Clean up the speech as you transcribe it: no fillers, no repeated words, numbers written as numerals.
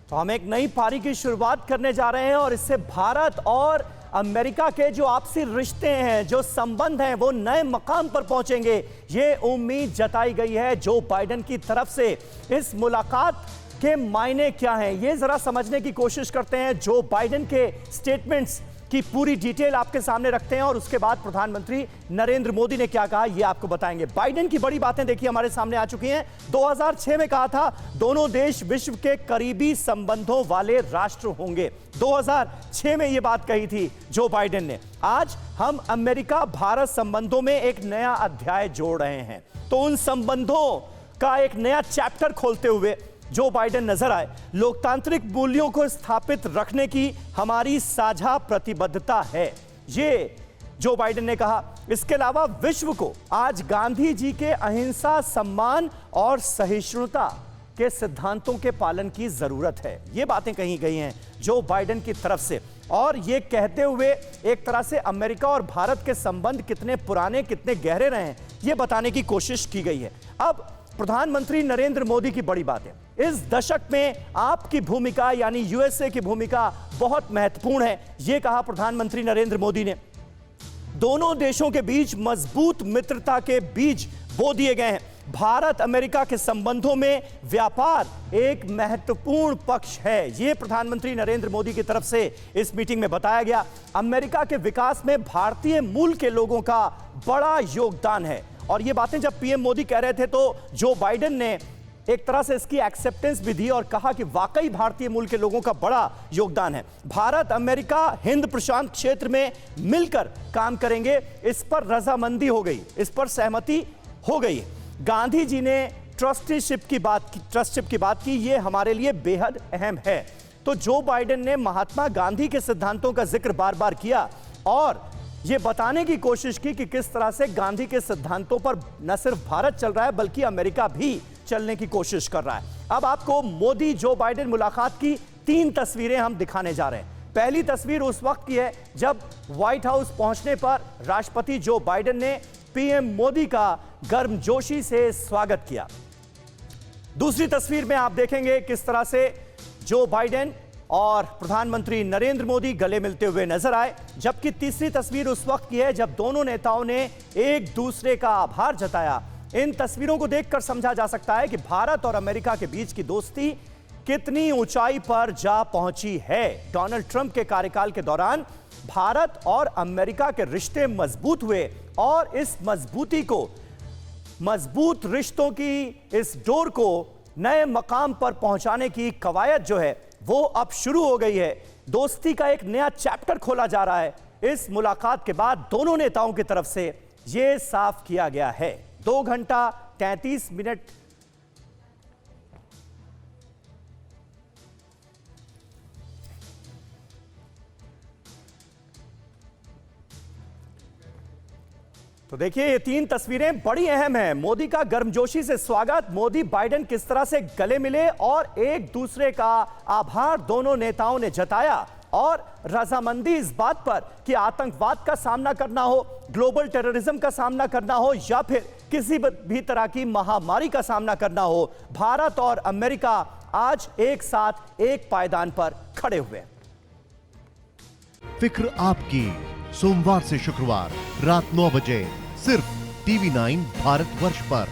तो हम एक नई पारी की शुरुआत करने जा रहे हैं और इससे भारत और अमेरिका के जो आपसी रिश्ते हैं, जो संबंध हैं, वो नए मकाम पर पहुंचेंगे। ये उम्मीद जताई गई है जो बाइडेन की तरफ से। इस मुलाकात के मायने क्या हैं, ये जरा समझने की कोशिश करते हैं। जो बाइडेन के स्टेटमेंट्स की पूरी डिटेल आपके सामने रखते हैं और उसके बाद प्रधानमंत्री नरेंद्र मोदी ने क्या कहा ये आपको बताएंगे। बाइडेन की बड़ी बातें देखिए हमारे सामने आ चुकी हैं। 2006 में कहा था दोनों देश विश्व के करीबी संबंधों वाले राष्ट्र होंगे। 2006 में यह बात कही थी जो बाइडेन ने। आज हम अमेरिका भारत संबंधों में एक नया अध्याय जोड़ रहे हैं। तो उन संबंधों का एक नया चैप्टर खोलते हुए जो बाइडेन नजर आए, लोकतांत्रिक मूल्यों को स्थापित रखने की हमारी साझा प्रतिबद्धता है, ये जो बाइडेन ने कहा। इसके अलावा विश्व को आज गांधी जी के अहिंसा, सम्मान और सहिष्णुता के सिद्धांतों के पालन की जरूरत है। ये बातें कही गई हैं जो बाइडेन की तरफ से। और ये कहते हुए एक तरह से अमेरिका और भारत के संबंध कितने पुराने, कितने गहरे रहे हैं, ये बताने की कोशिश की गई है। अब प्रधानमंत्री नरेंद्र मोदी की बड़ी बात है, इस दशक में आपकी भूमिका यानी यूएसए की भूमिका बहुत महत्वपूर्ण है, यह कहा प्रधानमंत्री नरेंद्र मोदी ने। दोनों देशों के बीच मजबूत मित्रता के बीज बो दिए गए हैं। भारत अमेरिका के संबंधों में व्यापार एक महत्वपूर्ण पक्ष है, यह प्रधानमंत्री नरेंद्र मोदी की तरफ से इस मीटिंग में बताया गया। अमेरिका के विकास में भारतीय मूल के लोगों का बड़ा योगदान है। और ये बातें जब पीएम मोदी कह रहे थे तो जो बाइडेन ने एक तरह से इसकी एक्सेप्टेंस भी दी और कहा कि वाकई भारतीय मूल के लोगों का बड़ा योगदान है। भारत अमेरिका हिंद प्रशांत क्षेत्र में मिलकर काम करेंगे, इस पर रजामंदी हो गई, इस पर सहमति हो गई। गांधी जी ने ट्रस्टीशिप की बात की, ये हमारे लिए बेहद अहम है। तो जो बाइडेन ने महात्मा गांधी के सिद्धांतों का जिक्र बार बार किया और ये बताने की कोशिश की कि किस तरह से गांधी के सिद्धांतों पर न सिर्फ भारत चल रहा है बल्कि अमेरिका भी चलने की कोशिश कर रहा है। अब आपको मोदी जो बाइडेन मुलाकात की 3 तस्वीरें हम दिखाने जा रहे हैं। पहली तस्वीर उस वक्त की है जब व्हाइट हाउस पहुंचने पर राष्ट्रपति जो बाइडेन ने पीएम मोदी का गर्मजोशी से स्वागत किया। दूसरी तस्वीर में आप देखेंगे किस तरह से जो बाइडेन और प्रधानमंत्री नरेंद्र मोदी गले मिलते हुए नजर आए। जबकि तीसरी तस्वीर उस वक्त की है जब दोनों नेताओं ने एक दूसरे का आभार जताया। इन तस्वीरों को देखकर समझा जा सकता है कि भारत और अमेरिका के बीच की दोस्ती कितनी ऊंचाई पर जा पहुंची है। डोनाल्ड ट्रंप के कार्यकाल के दौरान भारत और अमेरिका के रिश्ते मजबूत हुए और इस मजबूती को, मजबूत रिश्तों की इस डोर को नए मकाम पर पहुंचाने की कवायद जो है वो अब शुरू हो गई है। दोस्ती का एक नया चैप्टर खोला जा रहा है। इस मुलाकात के बाद दोनों नेताओं की तरफ से यह साफ किया गया है। 2 घंटा 33 मिनट तो देखिए ये 3 तस्वीरें बड़ी अहम हैं। मोदी का गर्मजोशी से स्वागत, मोदी बाइडेन किस तरह से गले मिले और एक दूसरे का आभार दोनों नेताओं ने जताया और रजामंदी इस बात पर कि आतंकवाद का सामना करना हो, ग्लोबल टेररिज्म का सामना करना हो या फिर किसी भी तरह की महामारी का सामना करना हो, भारत और अमेरिका आज एक साथ एक पायदान पर खड़े हुए। फिक्र आपकी, सोमवार से शुक्रवार रात 9 बजे सिर्फ TV9 भारतवर्ष पर।